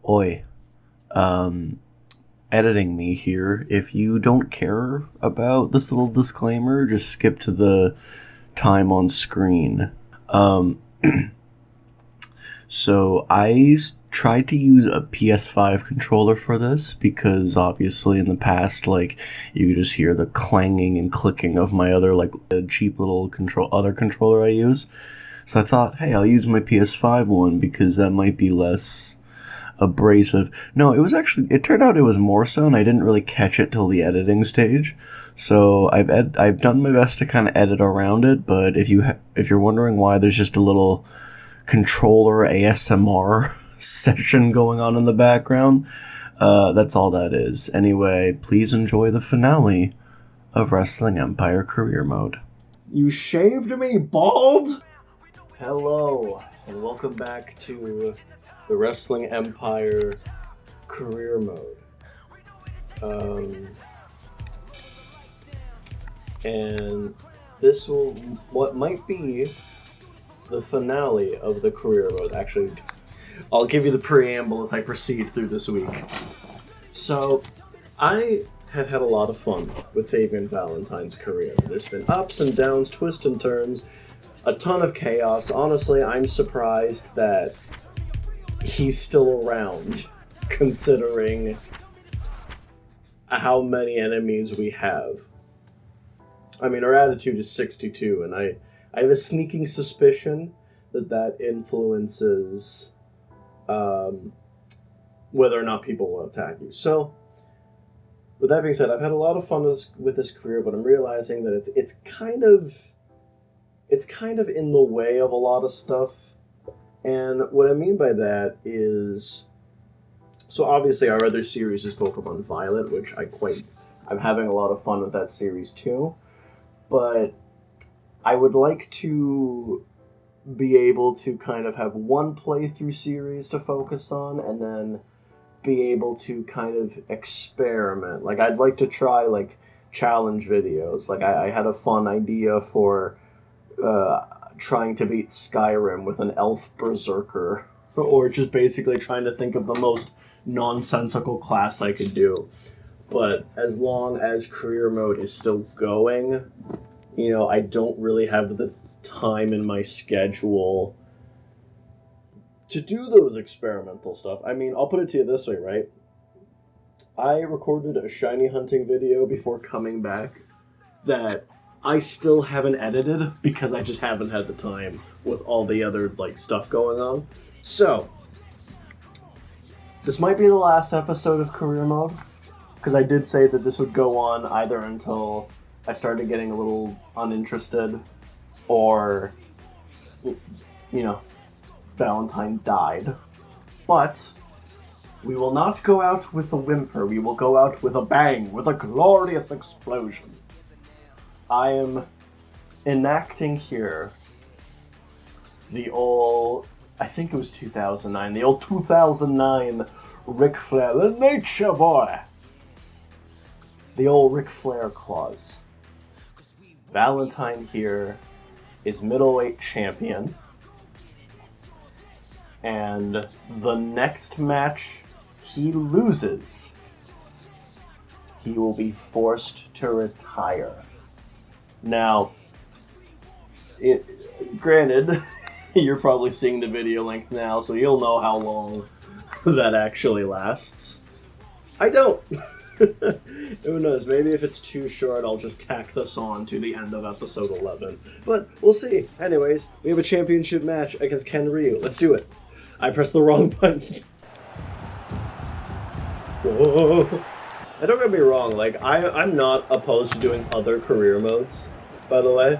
Oi, editing me here. If you don't care about this little disclaimer, just skip to the time on screen. So tried to use a PS5 controller for this because obviously in the past, you could just hear the clanging and clicking of my other, cheap little other controller I use. So I thought, hey, I'll use my PS5 one because that might be less abrasive. No, it turned out it was more so, and I didn't really catch it till the editing stage. So I've done my best to kind of edit around it, but if you're wondering why there's just a little controller ASMR session going on in the background, that's all that is. Anyway, please enjoy the finale of Wrestling Empire Career Mode. You shaved me bald? Hello, and welcome back to the Wrestling Empire Career Mode. And this what might be the finale of the career mode. Actually, I'll give you the preamble as I proceed through this week. So, I have had a lot of fun with Fabian Valentine's career. There's been ups and downs, twists and turns, a ton of chaos. Honestly, I'm surprised that he's still around, considering how many enemies we have. I mean, our attitude is 62, and I have a sneaking suspicion that influences whether or not people will attack you. So, with that being said, I've had a lot of fun with this career, but I'm realizing that it's kind of in the way of a lot of stuff. And what I mean by that is, so obviously our other series is Pokemon Violet, which I'm having a lot of fun with that series too. But I would like to be able to kind of have one playthrough series to focus on, and then be able to kind of experiment. I'd like to try, challenge videos. I had a fun idea for trying to beat Skyrim with an elf berserker, or just basically trying to think of the most nonsensical class I could do. But as long as career mode is still going, I don't really have the time in my schedule to do those experimental stuff. I mean, I'll put it to you this way, right? I recorded a shiny hunting video before coming back that I still haven't edited because I just haven't had the time with all the other, stuff going on. So, this might be the last episode of career mode, because I did say that this would go on either until I started getting a little uninterested, or, Valentine died. But we will not go out with a whimper. We will go out with a bang, with a glorious explosion. I am enacting here the old, I think it was 2009, the old 2009 Ric Flair, the Nature Boy. The old Ric Flair clause. Valentine here is middleweight champion, and the next match he loses, he will be forced to retire. Now, granted, you're probably seeing the video length now, so you'll know how long that actually lasts. I don't. Who knows, maybe if it's too short, I'll just tack this on to the end of episode 11. But we'll see. Anyways, we have a championship match against Ken Ryu. Let's do it. I pressed the wrong button. Whoa. And don't get me wrong, I'm not opposed to doing other career modes, by the way.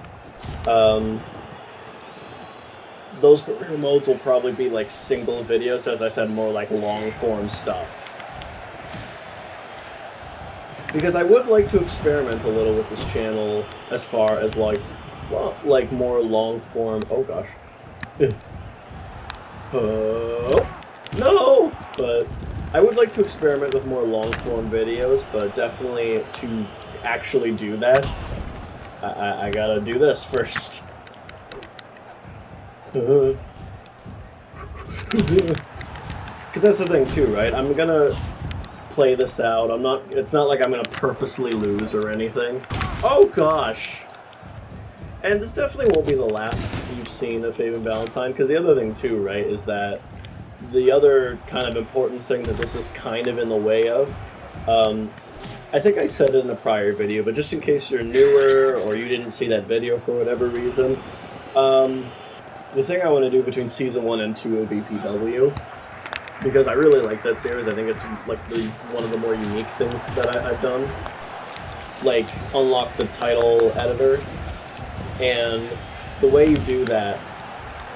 Those career modes will probably be single videos, as I said, more long form stuff. Because I would like to experiment a little with this channel as far as more long form. Oh gosh. No! But I would like to experiment with more long form videos, but definitely to actually do that, I gotta do this first. Because that's the thing too, right? I'm gonna play this out. I'm not. It's not like I'm gonna purposely lose or anything. Oh gosh. And this definitely won't be the last you've seen of Fabian Valentine, because the other thing too, right, is that the other kind of important thing that this is kind of in the way of, I think I said it in a prior video, but just in case you're newer or you didn't see that video for whatever reason, the thing I want to do between Season 1 and 2 of VPW, because I really like that series, I think it's like one of the more unique things that I've done, like unlock the title editor. And the way you do that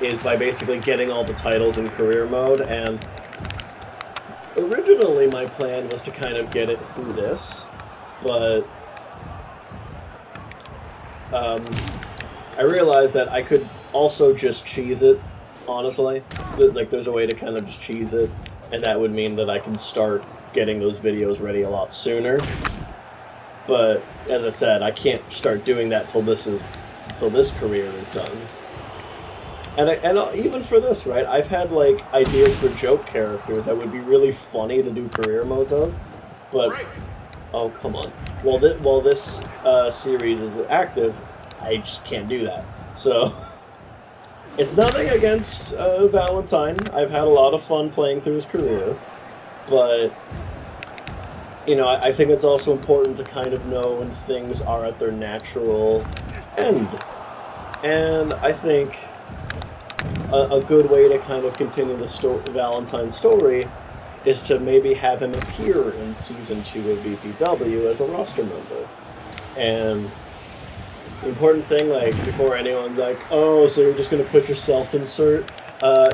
is by basically getting all the titles in career mode, and originally my plan was to kind of get it through this, but I realized that I could also just cheese it, honestly. Like, there's a way to kind of just cheese it, and that would mean that I can start getting those videos ready a lot sooner. But, as I said, I can't start doing that till this career is done. And even for this, right, I've had, like, ideas for joke characters that would be really funny to do career modes of, but, oh, come on. While this series is active, I just can't do that. So, it's nothing against Valentine. I've had a lot of fun playing through his career, but, you know, I think it's also important to kind of know when things are at their natural end. And I think a good way to kind of continue the Valentine's story is to maybe have him appear in Season 2 of VPW as a roster member. And the important thing, like, before anyone's like, oh, so you're just going to put your self-insert,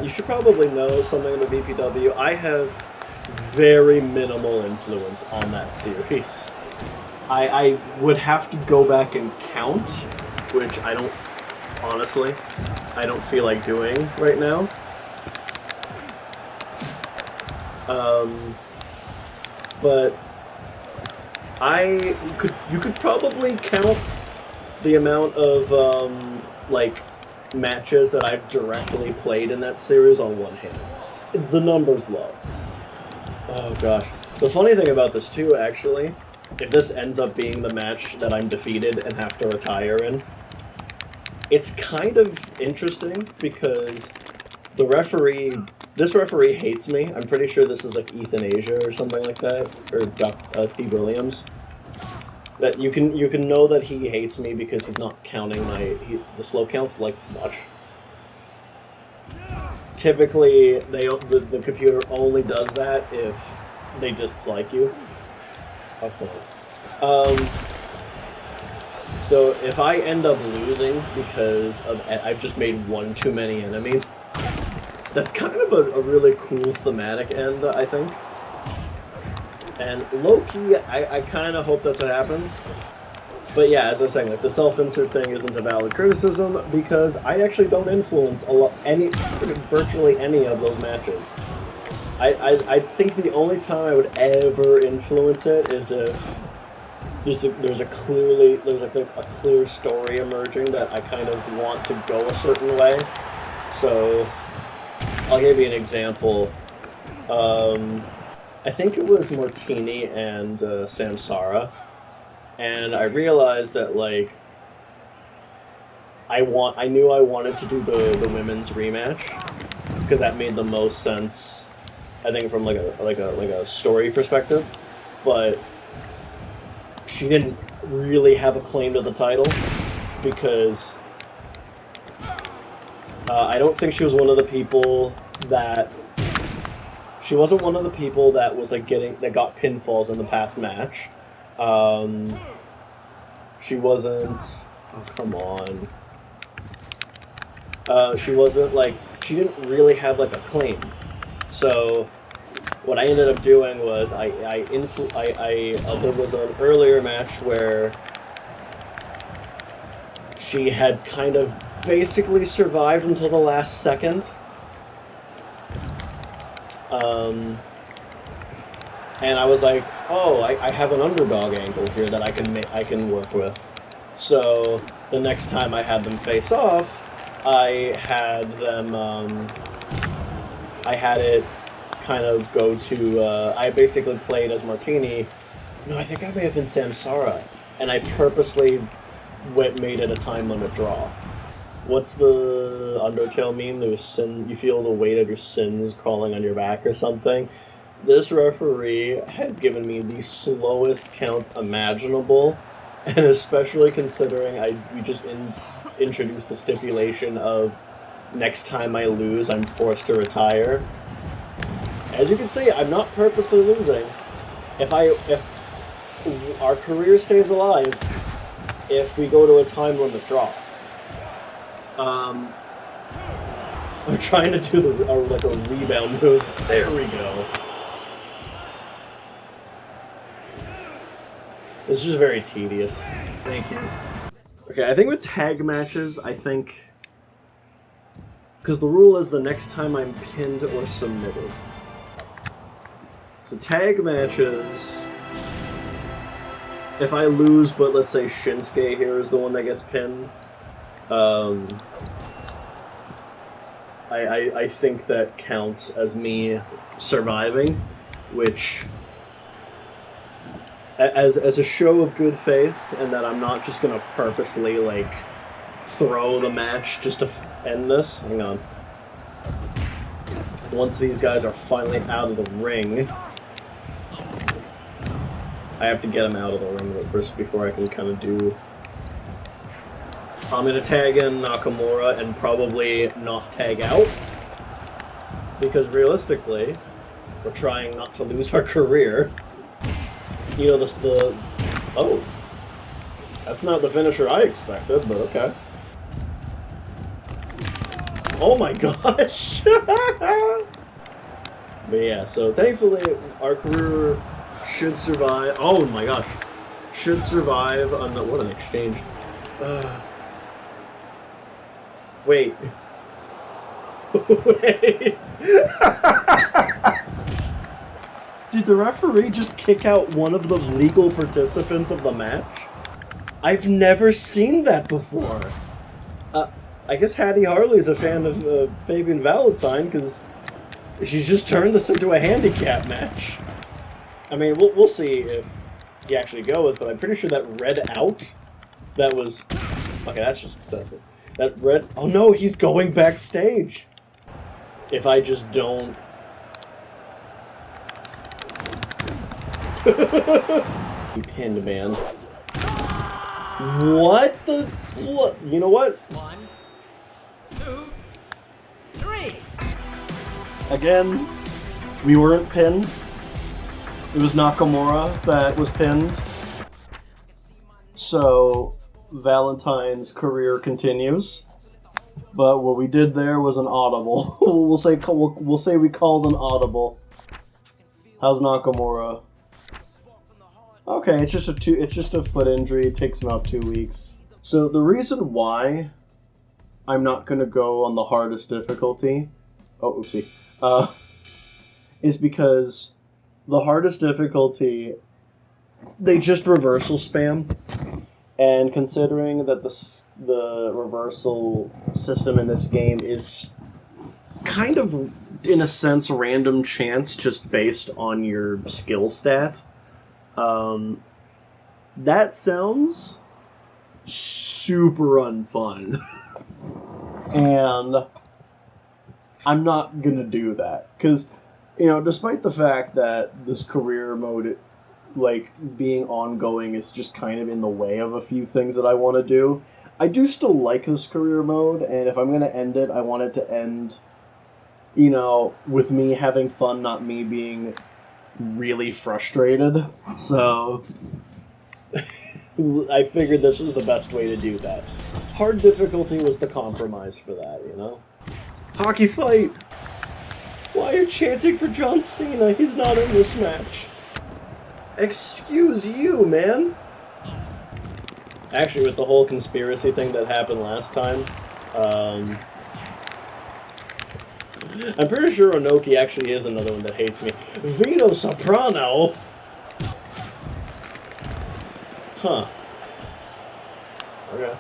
you should probably know something about VPW. I have very minimal influence on that series. I would have to go back and count, which I don't, honestly, I don't feel like doing right now. But you could probably count the amount of, like, matches that I've directly played in that series on one hand. The number's low. Oh gosh. The funny thing about this too, actually, if this ends up being the match that I'm defeated and have to retire in, it's kind of interesting because this referee hates me. I'm pretty sure this is like Ethan Asia or something like that, or Steve Williams. That you can know that he hates me because he's not counting the slow counts. Like, watch. Typically, the computer only does that if they dislike you. Okay. So if I end up losing because I've just made one too many enemies, that's kind of a really cool thematic end, I think. And low-key, I kind of hope that's what happens. But yeah, as I was saying, like, the self-insert thing isn't a valid criticism because I actually don't influence virtually any of those matches. I think the only time I would ever influence it is if there's a clear story emerging that I kind of want to go a certain way. So I'll give you an example. I think it was Martini and Samsara, and I realized that, like, I knew I wanted to do the women's rematch because that made the most sense, I think, from like a story perspective, but she didn't really have a claim to the title because I don't think she was one of the people that. She wasn't one of the people that was like that got pinfalls in the past match. She wasn't. Oh, come on. She wasn't like. She didn't really have like a claim. So what I ended up doing was there was an earlier match where she had kind of basically survived until the last second. And I was like, oh, I have an underdog angle here that I can work with. So the next time I had them face off, I had them, I had it kind of go to, I basically played as Martini. No, I think I may have been Samsara, and I purposely made it a time limit draw. What's the Undertale meme? There was sin. You feel the weight of your sins crawling on your back or something. This referee has given me the slowest count imaginable, and especially considering we just introduced the stipulation of next time I lose, I'm forced to retire. As you can see, I'm not purposely losing. If our career stays alive, if we go to a time limit draw. I'm trying to do like a rebound move. There we go. This is just very tedious. Thank you. Okay, I think with tag matches, because the rule is the next time I'm pinned or submitted. So tag matches, if I lose, but let's say Shinsuke here is the one that gets pinned, I think that counts as me surviving, which, as a show of good faith, and that I'm not just gonna purposely, like, throw the match just to end this. Hang on. Once these guys are finally out of the ring, I have to get them out of the ring first before I can kind of do... I'm gonna tag in Nakamura and probably not tag out, because realistically, we're trying not to lose our career. You know, oh. That's not the finisher I expected, but okay. Oh my gosh! But yeah, so thankfully, our career should survive. Oh my gosh. Should survive on the... What an exchange. Wait. Wait. Did the referee just kick out one of the legal participants of the match? I've never seen that before. I guess Hattie Harley's a fan of Fabian Valentine, because she's just turned this into a handicap match. I mean, we'll see if he actually goes, but I'm pretty sure that red out, that was... Okay, that's just excessive. That red... Oh no, he's going backstage! If I just don't... You pinned, man. What the... What? You know what? 1, 2, 3! Again, we weren't pinned. It was Nakamura that was pinned. So, Valentine's career continues. But what we did there was an audible. we'll say we called an audible. How's Nakamura? Okay, it's just a foot injury. It takes about 2 weeks. So the reason why I'm not gonna go on the hardest difficulty, is because the hardest difficulty, they just reversal spam, and considering that the reversal system in this game is kind of, in a sense, random chance just based on your skill stat, that sounds super unfun. And I'm not gonna do that. Because, you know, despite the fact that this career mode, like, being ongoing is just kind of in the way of a few things that I want to do, I do still like this career mode, and if I'm gonna end it, I want it to end, you know, with me having fun, not me being really frustrated. So I figured this was the best way to do that. Hard difficulty was the compromise for that, you know? Hockey fight! Why are you chanting for John Cena? He's not in this match. Excuse you, man! Actually, with the whole conspiracy thing that happened last time, I'm pretty sure Onoki actually is another one that hates me. Vito Soprano? Huh. Okay.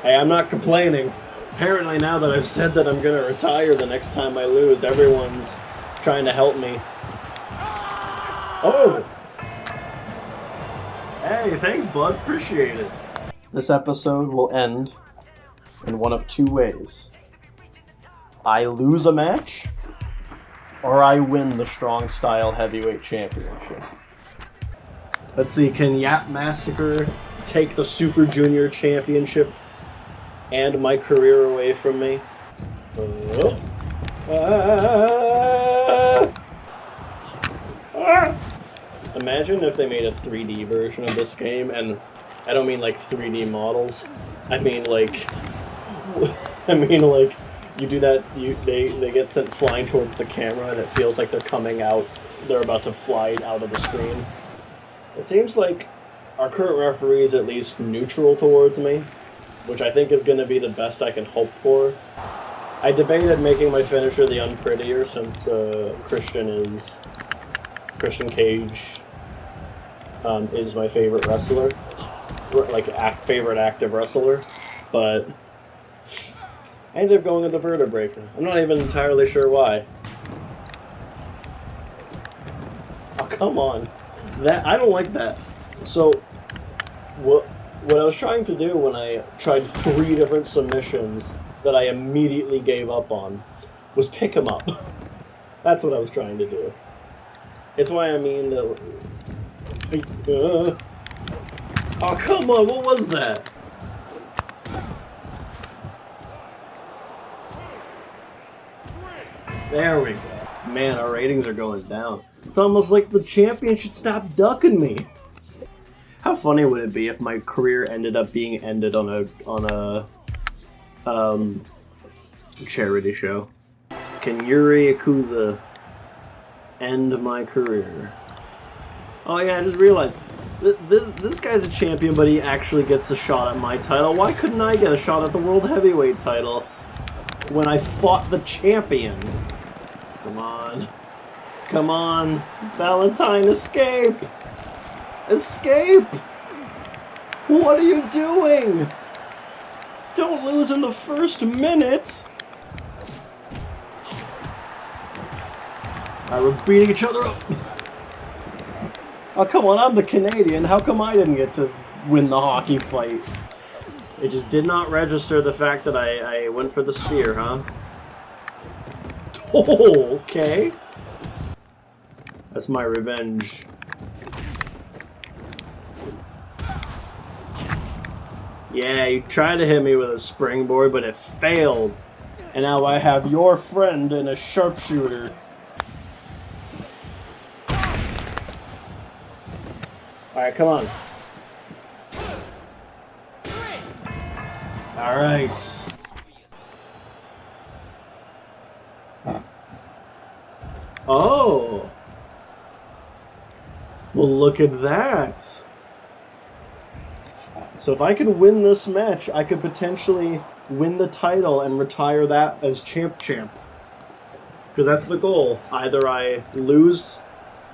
Hey, I'm not complaining. Apparently now that I've said that I'm gonna retire the next time I lose, everyone's trying to help me. Oh! Hey, thanks, bud. Appreciate it. This episode will end in one of two ways. I lose a match, or I win the Strong Style Heavyweight Championship. Let's see, can Yap Massacre take the Super Junior Championship and my career away from me? Imagine if they made a 3D version of this game, and I don't mean like 3D models. I mean like you do that. They get sent flying towards the camera, and it feels like they're coming out. They're about to fly out of the screen. It seems like our current referee is at least neutral towards me, which I think is going to be the best I can hope for. I debated making my finisher the unprettier since Christian Cage is my favorite wrestler, like favorite active wrestler, but I ended up going with the Vertebreaker. I'm not even entirely sure why. Oh, come on. I don't like that. So, what I was trying to do when I tried 3 different submissions that I immediately gave up on was pick him up. That's what I was trying to do. It's why I mean that... Oh, come on, what was that? There we go. Man, our ratings are going down. It's almost like the champion should stop ducking me. How funny would it be if my career ended up being ended on a charity show? Can Yuri Yakuza end my career? Oh yeah, I just realized this guy's a champion, but he actually gets a shot at my title. Why couldn't I get a shot at the World Heavyweight title when I fought the champion? Come on. Come on. Valentine, escape! Escape! What are you doing? Don't lose in the first minute! Alright, we're beating each other up. Oh, come on, I'm the Canadian. How come I didn't get to win the hockey fight? It just did not register the fact that I went for the spear, huh? Oh, okay. That's my revenge. Yeah, you tried to hit me with a springboard, but it failed. And now I have your friend in a sharpshooter. Alright, come on. Alright. Oh! Well, look at that! So if I could win this match, I could potentially win the title and retire that as champ. Because that's the goal. Either I lose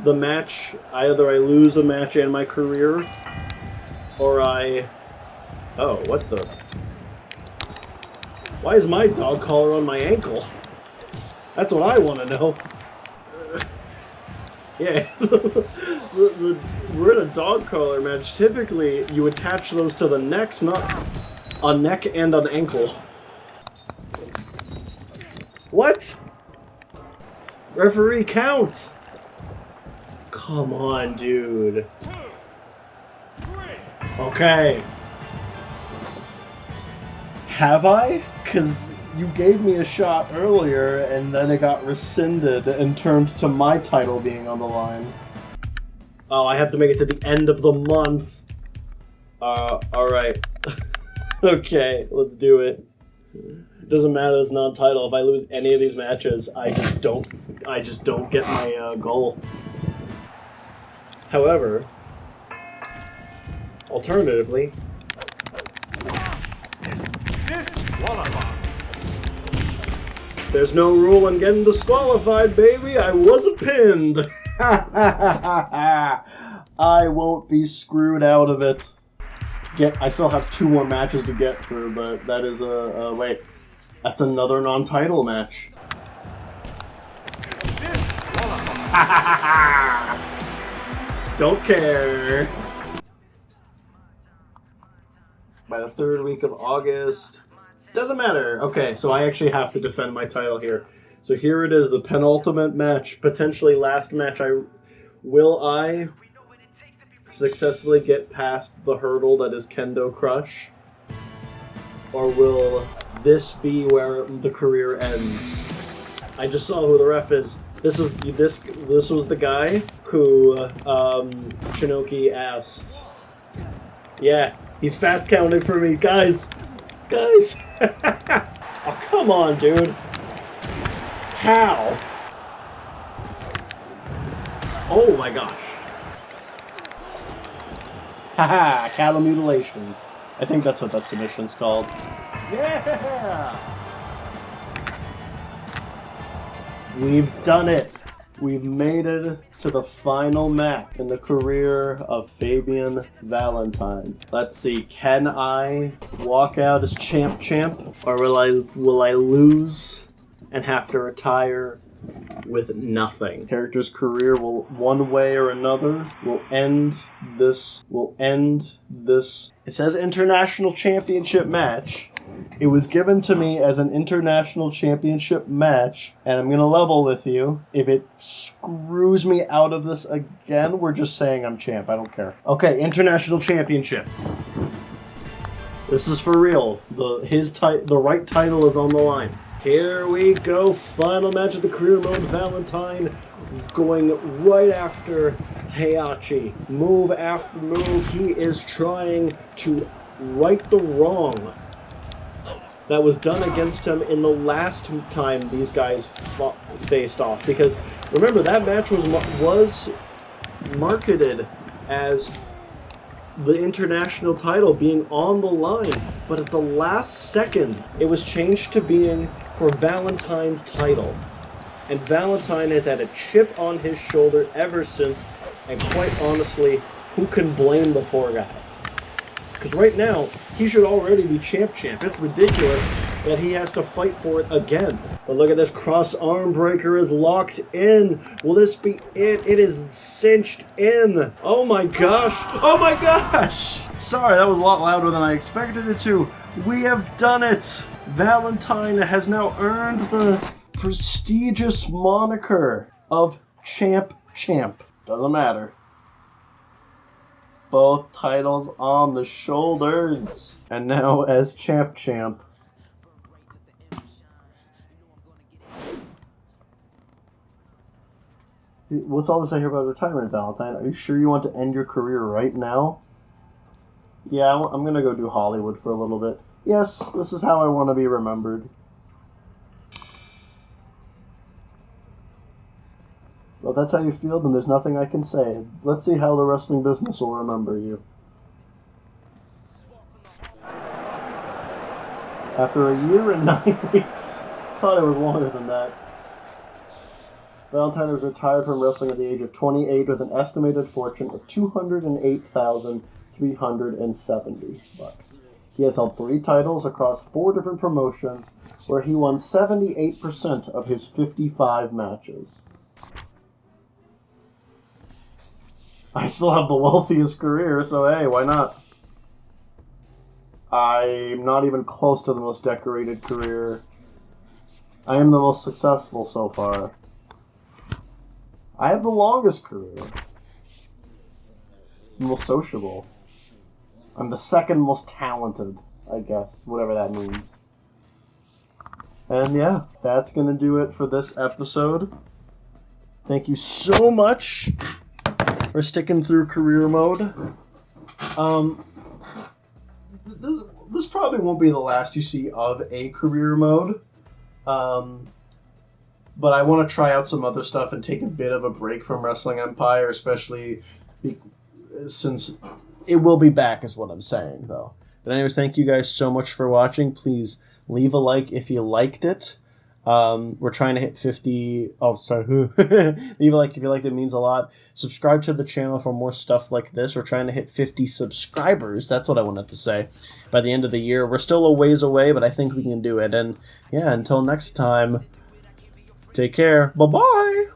a match and my career, or I... Oh, what the... Why is my dog collar on my ankle? That's what I want to know. Yeah, we're in a dog collar match. Typically, you attach those to the necks, not a neck and an ankle. What? Referee, count! Come on, dude. Okay. Have I? 'Cause you gave me a shot earlier, and then it got rescinded and turned to my title being on the line. Oh, I have to make it to the end of the month. Alright. Okay, let's do it. Doesn't matter, it's not a title. If I lose any of these matches, I just don't get my goal. However, alternatively, there's no rule on getting disqualified, baby. I wasn't pinned. I won't be screwed out of it. I still have 2 more matches to get through, but that is wait. That's another non-title match. Don't care. By the 3rd week of August. Doesn't matter. Okay, so I actually have to defend my title here. So here it is, the penultimate match, potentially last match. Will I successfully get past the hurdle that is Kendo Crush? Or will this be where the career ends? I just saw who the ref is. This was the guy who Shinoki asked. Yeah, he's fast counting for me, guys. Guys. Oh, come on, dude. How? Oh my gosh. Haha, cattle mutilation. I think that's what that submission's called. Yeah! We've done it! We've made it to the final match in the career of Fabian Valentine. Let's see, can I walk out as champ, or will I lose and have to retire with nothing? Character's career will, one way or another, will end this. It says International Championship match. It was given to me as an International Championship match, and I'm gonna level with you. If it screws me out of this again, we're just saying I'm champ. I don't care. Okay, International Championship. This is for real. The right title is on the line. Here we go, final match of the career mode. Valentine going right after Heihachi. Move after move, he is trying to right the wrong that was done against him in the last time these guys faced off. Because remember, that match was marketed as the international title being on the line, but at the last second, it was changed to being for Valentine's title. And Valentine has had a chip on his shoulder ever since, and quite honestly, who can blame the poor guy? Because right now, he should already be champ. It's ridiculous that he has to fight for it again. But look at this, cross arm breaker is locked in. Will this be it? It is cinched in. Oh my gosh. Oh my gosh. Sorry, that was a lot louder than I expected it to. We have done it. Valentine has now earned the prestigious moniker of champ. Doesn't matter. Both titles on the shoulders. And now as champ. What's all this I hear about retirement, Valentine? Are you sure you want to end your career right now? Yeah, I'm gonna go do Hollywood for a little bit. Yes, this is how I want to be remembered. Well, if that's how you feel, then there's nothing I can say. Let's see how the wrestling business will remember you. After a year and 9 weeks. Thought it was longer than that. Valentine was retired from wrestling at the age of 28 with an estimated fortune of $208,370. He has held 3 titles across 4 different promotions, where he won 78% of his 55 matches. I still have the wealthiest career, so hey, why not? I'm not even close to the most decorated career. I am the most successful so far. I have the longest career. The most sociable. I'm the second most talented, I guess, whatever that means. And yeah, that's gonna do it for this episode. Thank you so much for sticking through career mode. This probably won't be the last you see of a career mode. But I want to try out some other stuff and take a bit of a break from Wrestling Empire, especially since it will be back, is what I'm saying, though. But anyways, thank you guys so much for watching. Please leave a like if you liked it. We're trying to hit 50... Oh, sorry. Leave a like if you liked it. It means a lot. Subscribe to the channel for more stuff like this. We're trying to hit 50 subscribers. That's what I wanted to say. By the end of the year. We're still a ways away, but I think we can do it. And yeah, until next time... Take care. Bye-bye.